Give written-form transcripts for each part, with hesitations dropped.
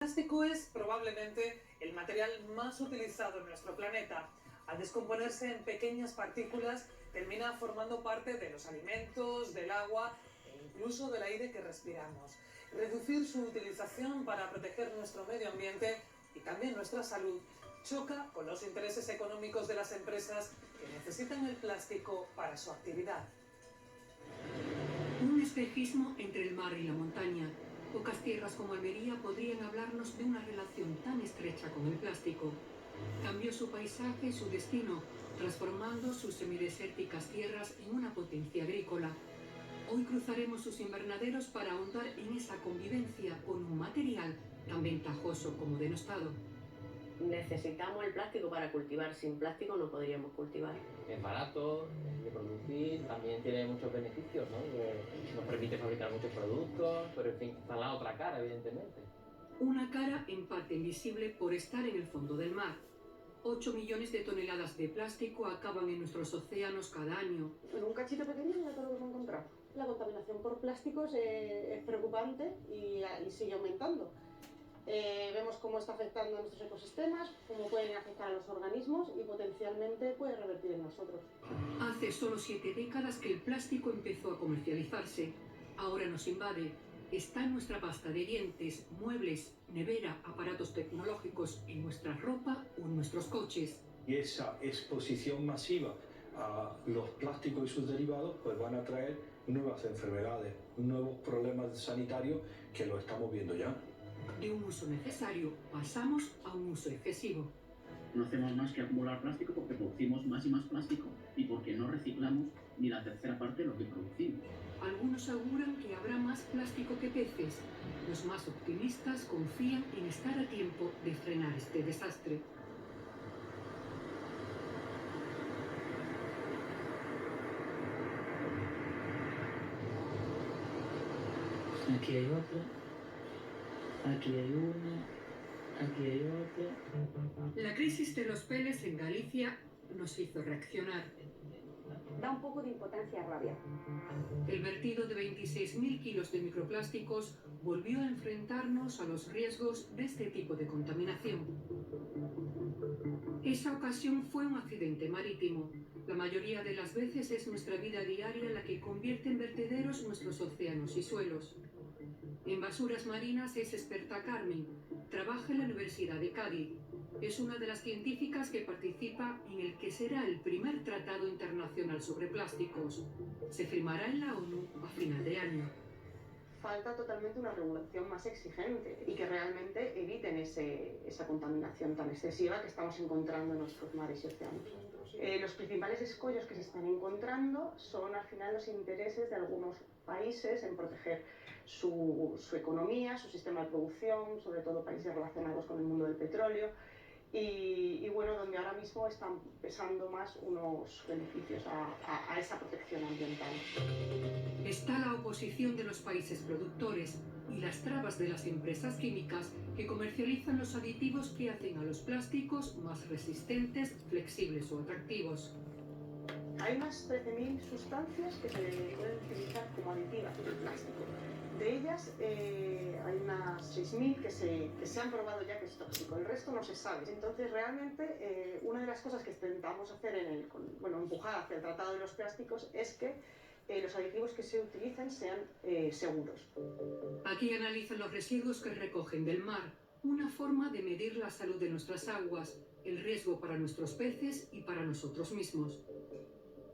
El plástico es probablemente el material más utilizado en nuestro planeta. Al descomponerse en pequeñas partículas, termina formando parte de los alimentos, del agua e incluso del aire que respiramos. Reducir su utilización para proteger nuestro medio ambiente y también nuestra salud choca con los intereses económicos de las empresas que necesitan el plástico para su actividad. Un espejismo entre el mar y la montaña. Pocas tierras como Almería podrían hablarnos de una relación tan estrecha con el plástico. Cambió su paisaje y su destino, transformando sus semidesérticas tierras en una potencia agrícola. Hoy cruzaremos sus invernaderos para ahondar en esa convivencia con un material tan ventajoso como denostado. Necesitamos el plástico para cultivar, sin plástico no podríamos cultivar. Es barato de producir, también tiene muchos beneficios, ¿no? Nos permite fabricar muchos productos, pero en fin, está la otra cara, evidentemente. Una cara en parte invisible por estar en el fondo del mar. 8 millones de toneladas de plástico acaban en nuestros océanos cada año. En un cachito pequeño ya todo lo que hemos encontrado. La contaminación por plásticos es preocupante y sigue aumentando. Vemos cómo está afectando a nuestros ecosistemas, cómo pueden afectar a los organismos y potencialmente puede revertir en nosotros. Hace solo 7 décadas que el plástico empezó a comercializarse. Ahora nos invade. Está en nuestra pasta de dientes, muebles, nevera, aparatos tecnológicos, en nuestra ropa o en nuestros coches. Y esa exposición masiva a los plásticos y sus derivados pues van a traer nuevas enfermedades, nuevos problemas sanitarios que lo estamos viendo ya. De un uso necesario pasamos a un uso excesivo. No hacemos más que acumular plástico porque producimos más y más plástico y porque no reciclamos ni la tercera parte de lo que producimos. Algunos aseguran que habrá más plástico que peces. Los más optimistas confían en estar a tiempo de frenar este desastre. Aquí hay otra, aquí hay una, aquí hay otra. La crisis de los peles en Galicia nos hizo reaccionar. Da un poco de impotencia y rabia. El vertido de 26.000 kilos de microplásticos volvió a enfrentarnos a los riesgos de este tipo de contaminación. Esa ocasión fue un accidente marítimo. La mayoría de las veces es nuestra vida diaria la que convierte en vertederos nuestros océanos y suelos. En basuras marinas es experta Carmen. Trabaja en la Universidad de Cádiz. Es una de las científicas que participa en el que será el primer tratado internacional sobre plásticos. Se firmará en la ONU a final de año. Falta totalmente una regulación más exigente y que realmente eviten esa contaminación tan excesiva que estamos encontrando en nuestros mares y océanos. Los principales escollos que se están encontrando son al final los intereses de algunos países en proteger su economía, su sistema de producción, sobre todo países relacionados con el mundo del petróleo. Y bueno, donde ahora mismo están pesando más unos beneficios a esa protección ambiental. Está la oposición de los países productores y las trabas de las empresas químicas que comercializan los aditivos que hacen a los plásticos más resistentes, flexibles o atractivos. Hay unas 13.000 sustancias que se pueden utilizar como aditivas en el plástico. De ellas hay unas 6.000 que se han probado ya que es tóxico, el resto no se sabe. Entonces realmente una de las cosas que intentamos hacer empujar hacia el tratado de los plásticos es que los aditivos que se utilicen sean seguros. Aquí analizan los residuos que recogen del mar, una forma de medir la salud de nuestras aguas, el riesgo para nuestros peces y para nosotros mismos.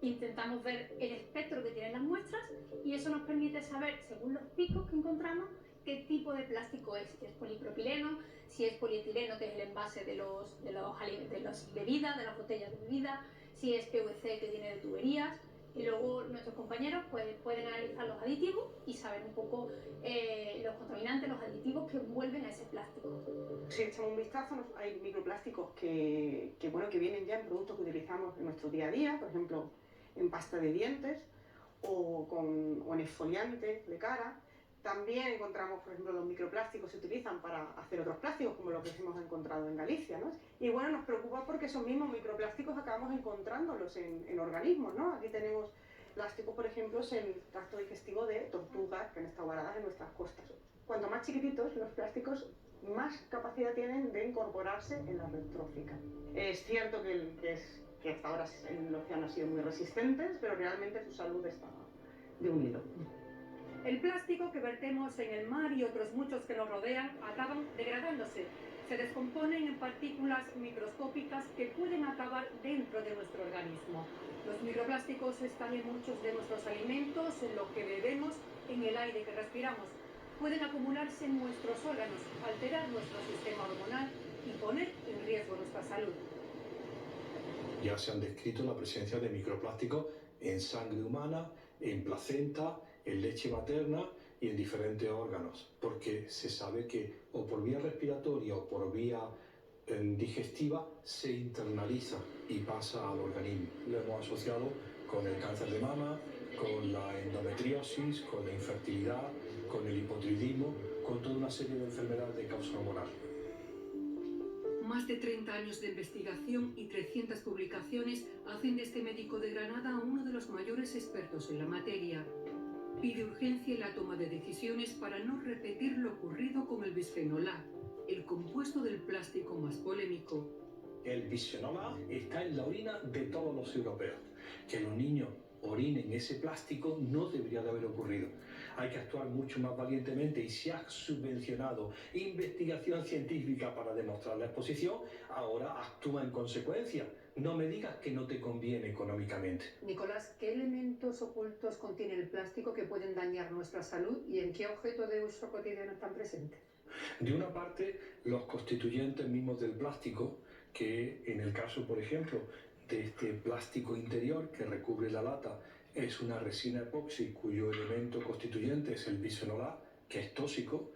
Intentamos ver el espectro que tienen las muestras y eso nos permite saber, según los picos que encontramos, qué tipo de plástico es, si es polipropileno, si es polietileno, que es el envase de las bebidas, de las botellas de bebida, si es PVC, que viene de tuberías. Y luego nuestros compañeros pueden analizar los aditivos y saber un poco los contaminantes, los aditivos que envuelven a ese plástico. Si echamos un vistazo, hay microplásticos que vienen ya en productos que utilizamos en nuestro día a día, por ejemplo, en pasta de dientes o en exfoliante de cara. También encontramos, por ejemplo, los microplásticos se utilizan para hacer otros plásticos, como los que hemos encontrado en Galicia, ¿no? Y bueno, nos preocupa porque esos mismos microplásticos acabamos encontrándolos en organismos, ¿no? Aquí tenemos plásticos, por ejemplo, en el tracto digestivo de tortugas que han estado varadas en nuestras costas. Cuanto más chiquititos los plásticos, más capacidad tienen de incorporarse en la red trófica. Es cierto que hasta ahora el océano ha sido muy resistentes, pero realmente su salud está de un hilo. El plástico que vertemos en el mar y otros muchos que nos rodean acaban degradándose. Se descomponen en partículas microscópicas que pueden acabar dentro de nuestro organismo. Los microplásticos están en muchos de nuestros alimentos, en lo que bebemos, en el aire que respiramos. Pueden acumularse en nuestros órganos, alterar nuestro sistema hormonal y poner en riesgo nuestra salud. Ya se han descrito la presencia de microplásticos en sangre humana, en placenta, en leche materna y en diferentes órganos, porque se sabe que o por vía respiratoria o por vía digestiva se internaliza y pasa al organismo. Lo hemos asociado con el cáncer de mama, con la endometriosis, con la infertilidad, con el hipotiroidismo, con toda una serie de enfermedades de causa hormonal. Más de 30 años de investigación y 300 publicaciones hacen de este médico de Granada uno de los mayores expertos en la materia. Pide urgencia en la toma de decisiones para no repetir lo ocurrido con el bisfenol A, el compuesto del plástico más polémico. El bisfenol A está en la orina de todos los europeos. Que los niños orinen ese plástico no debería de haber ocurrido. Hay que actuar mucho más valientemente y se ha subvencionado investigación científica para demostrar la exposición, ahora actúa en consecuencia. No me digas que no te conviene económicamente. Nicolás, ¿qué elementos ocultos contiene el plástico que pueden dañar nuestra salud y en qué objeto de uso cotidiano están presentes? De una parte, los constituyentes mismos del plástico, que en el caso, por ejemplo, de este plástico interior que recubre la lata, es una resina epoxi cuyo elemento constituyente es el bisfenol A, que es tóxico.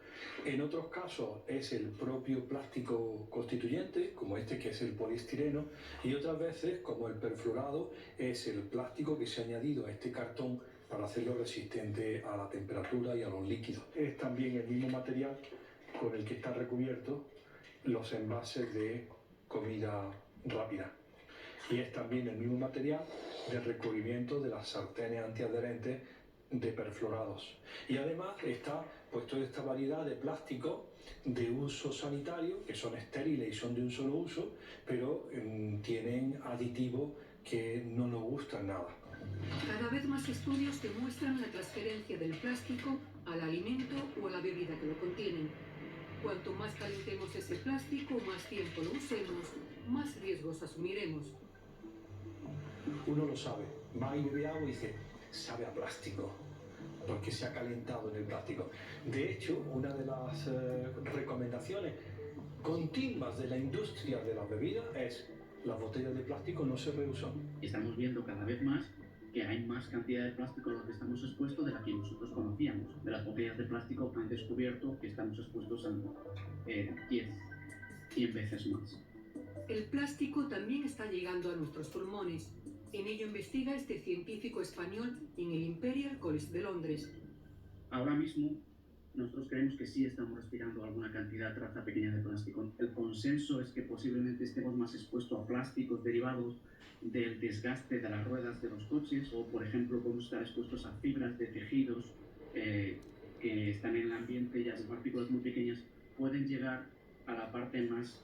En otros casos es el propio plástico constituyente, como este que es el poliestireno, y otras veces, como el perfluorado, es el plástico que se ha añadido a este cartón para hacerlo resistente a la temperatura y a los líquidos. Es también el mismo material con el que están recubiertos los envases de comida rápida. Y es también el mismo material de recubrimiento de las sartenes antiadherentes de perfluorados. Y además está pues toda esta variedad de plásticos de uso sanitario, que son estériles y son de un solo uso, pero tienen aditivos que no nos gustan nada. Cada vez más estudios demuestran la transferencia del plástico al alimento o a la bebida que lo contienen. Cuanto más calentemos ese plástico, más tiempo lo usemos, más riesgos asumiremos. Uno lo sabe, va y bebe agua y dice, sabe a plástico, porque se ha calentado en el plástico. De hecho, una de las recomendaciones continuas de la industria de las bebidas es las botellas de plástico no se reusan. Estamos viendo cada vez más que hay más cantidad de plástico a lo que estamos expuestos de la que nosotros conocíamos. De las botellas de plástico han descubierto que estamos expuestos a 100 veces más. El plástico también está llegando a nuestros pulmones. En ello investiga este científico español en el Imperial College de Londres. Ahora mismo nosotros creemos que sí estamos respirando alguna cantidad, traza pequeña de plástico. El consenso es que posiblemente estemos más expuestos a plásticos derivados del desgaste de las ruedas de los coches, o por ejemplo podemos estar expuestos a fibras de tejidos que están en el ambiente y las partículas muy pequeñas pueden llegar a la parte más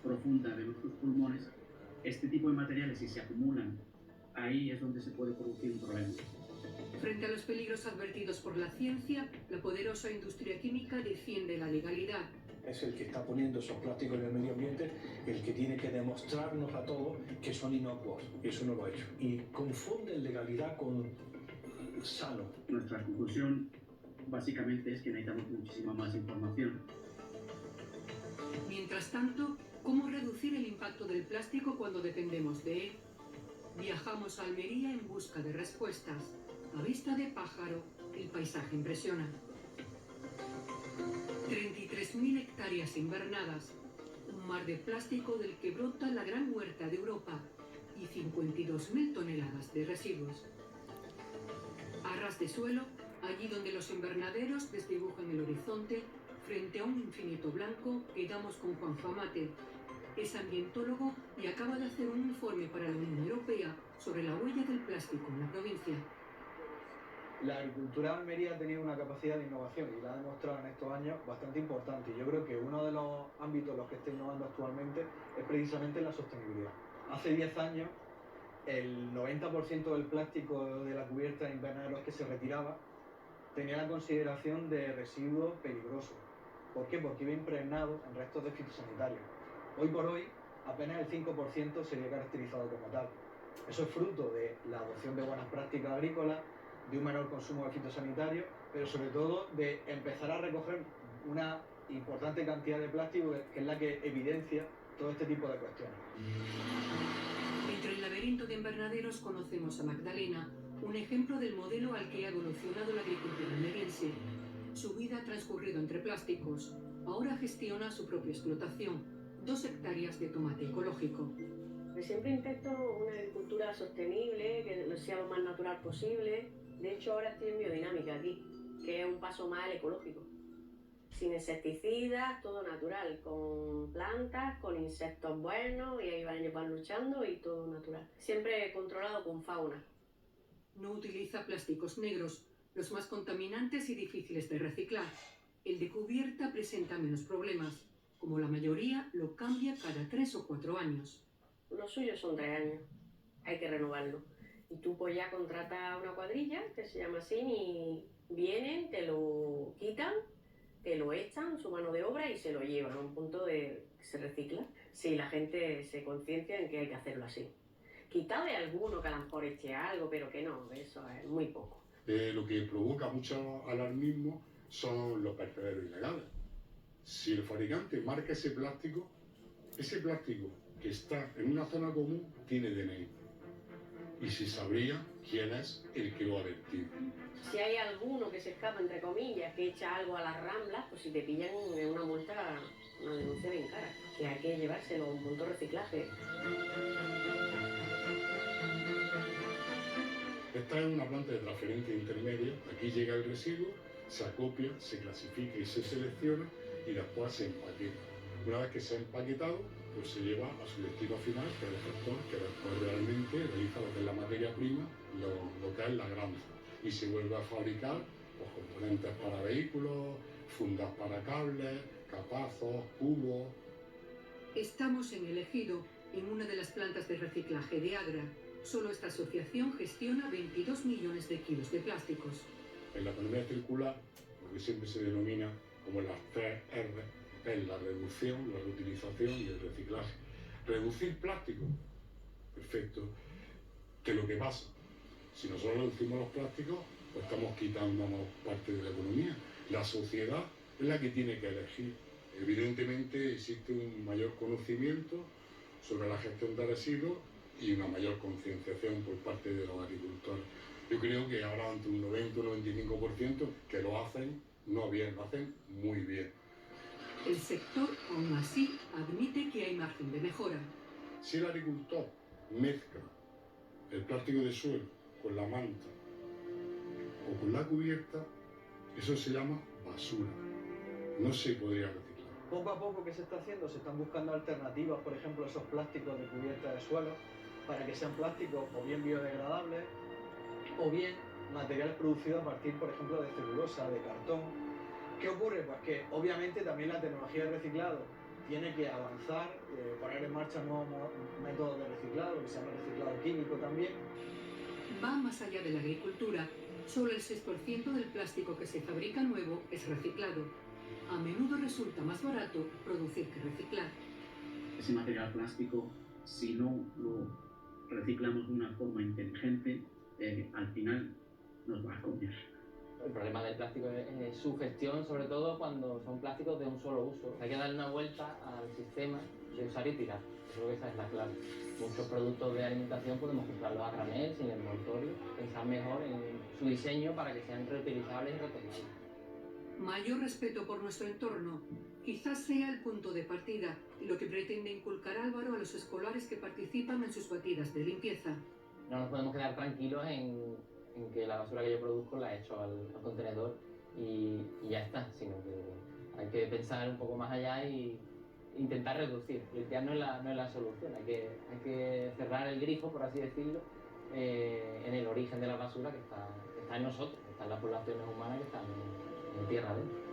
profunda de nuestros pulmones. Este tipo de materiales, si se acumulan, ahí es donde se puede producir un problema. Frente a los peligros advertidos por la ciencia, la poderosa industria química defiende la legalidad. Es el que está poniendo esos plásticos en el medio ambiente, el que tiene que demostrarnos a todos que son inocuos, y eso no lo ha hecho. Y confunden legalidad con sano. Nuestra conclusión básicamente es que necesitamos muchísima más información. Mientras tanto, ¿cómo reducir el impacto del plástico cuando dependemos de él? Viajamos a Almería en busca de respuestas. A vista de pájaro, el paisaje impresiona. 33.000 hectáreas invernadas, un mar de plástico del que brota la gran huerta de Europa y 52.000 toneladas de residuos. A ras de suelo, allí donde los invernaderos desdibujan el horizonte, frente a un infinito blanco, quedamos con Juan Famate. Es ambientólogo y acaba de hacer un informe para la Unión Europea sobre la huella del plástico en la provincia. La agricultura de Almería ha tenido una capacidad de innovación y la ha demostrado en estos años bastante importante. Y yo creo que uno de los ámbitos en los que está innovando actualmente es precisamente la sostenibilidad. Hace 10 años, el 90% del plástico de la cubierta de invernaderos que se retiraba tenía la consideración de residuo peligroso. ¿Por qué? Porque iba impregnado en restos de fitosanitarios. Hoy por hoy, apenas el 5% sería caracterizado como tal. Eso es fruto de la adopción de buenas prácticas agrícolas, de un menor consumo de fitosanitarios, pero sobre todo de empezar a recoger una importante cantidad de plástico que es la que evidencia todo este tipo de cuestiones. Entre el laberinto de invernaderos conocemos a Magdalena, un ejemplo del modelo al que ha evolucionado la agricultura almeriense. Su vida ha transcurrido entre plásticos. Ahora gestiona su propia explotación, 2 hectáreas de tomate ecológico. Siempre intento una agricultura sostenible, que sea lo más natural posible. De hecho, ahora estoy en biodinámica aquí, que es un paso más al ecológico. Sin insecticidas, todo natural, con plantas, con insectos buenos, y ahí van luchando y todo natural. Siempre controlado con fauna. No utiliza plásticos negros, los más contaminantes y difíciles de reciclar. El de cubierta presenta menos problemas. Como la mayoría, lo cambia cada 3 o 4 años. Los suyos son 3 años. Hay que renovarlo. Y tú pues ya contratas una cuadrilla, que se llama así, y vienen, te lo quitan, te lo echan, su mano de obra, y se lo llevan a un punto de que se recicla. Si la gente se conciencia en que hay que hacerlo así. Quizá de alguno que a lo mejor eche algo, pero que no, eso es muy poco. Lo que provoca mucho alarmismo son los vertederos ilegales. Si el fabricante marca ese plástico que está en una zona común tiene DNI. Y se sabría quién es el que lo ha vertido. Si hay alguno que se escapa, entre comillas, que echa algo a las ramblas, pues si te pillan en una multa, una denuncia bien cara. Que hay que llevárselo a un punto de reciclaje. Esta es una planta de transferencia intermedia. Aquí llega el residuo, se acopia, se clasifica y se selecciona y después se empaqueta. Una vez que se ha empaquetado, pues se lleva a su destino final, que es el gestor, que después realmente realiza lo que es la materia prima, lo que es la granza. Y se vuelve a fabricar pues, componentes para vehículos, fundas para cables, capazos, cubos. Estamos en El Ejido, en una de las plantas de reciclaje de Agra. Solo esta asociación gestiona 22 millones de kilos de plásticos. En la economía circular, lo que siempre se denomina como las 3 R, es la reducción, la reutilización y el reciclaje. Reducir plástico, perfecto. ¿Qué es lo que pasa? Si nosotros reducimos los plásticos, pues estamos quitándonos parte de la economía. La sociedad es la que tiene que elegir. Evidentemente existe un mayor conocimiento sobre la gestión de residuos y una mayor concienciación por parte de los agricultores. Yo creo que ahora ante un 90 o 95% que lo hacen no bien, lo hacen muy bien. El sector, aún así, admite que hay margen de mejora. Si el agricultor mezcla el plástico de suelo con la manta o con la cubierta, eso se llama basura. No se podría reciclar. Poco a poco que se está haciendo, se están buscando alternativas, por ejemplo, esos plásticos de cubierta de suelo, para que sean plásticos o bien biodegradables o bien materiales producidos a partir, por ejemplo, de celulosa, de cartón. ¿Qué ocurre? Pues que obviamente también la tecnología de reciclado tiene que avanzar, poner en marcha nuevos métodos de reciclado, que se llama reciclado químico también. Va más allá de la agricultura. Solo el 6% del plástico que se fabrica nuevo es reciclado. A menudo resulta más barato producir que reciclar. Ese material plástico, si no lo reciclamos de una forma inteligente, al final nos va a comer. El problema del plástico es su gestión, sobre todo cuando son plásticos de un solo uso. Hay que darle una vuelta al sistema de usar y tirar. Creo que esa es la clave. Muchos productos de alimentación podemos comprarlos a granel, sin envoltorio, pensar mejor en su diseño para que sean reutilizables y retornables. Mayor respeto por nuestro entorno quizás sea el punto de partida y lo que pretende inculcar Álvaro a los escolares que participan en sus batidas de limpieza. No nos podemos quedar tranquilos en que la basura que yo produzco la he hecho al contenedor y ya está, sino que hay que pensar un poco más allá y intentar reducir. Limpiar no es la solución, hay que cerrar el grifo, por así decirlo, en el origen de la basura que está en nosotros, que está en las poblaciones humanas que están en tierra adentro.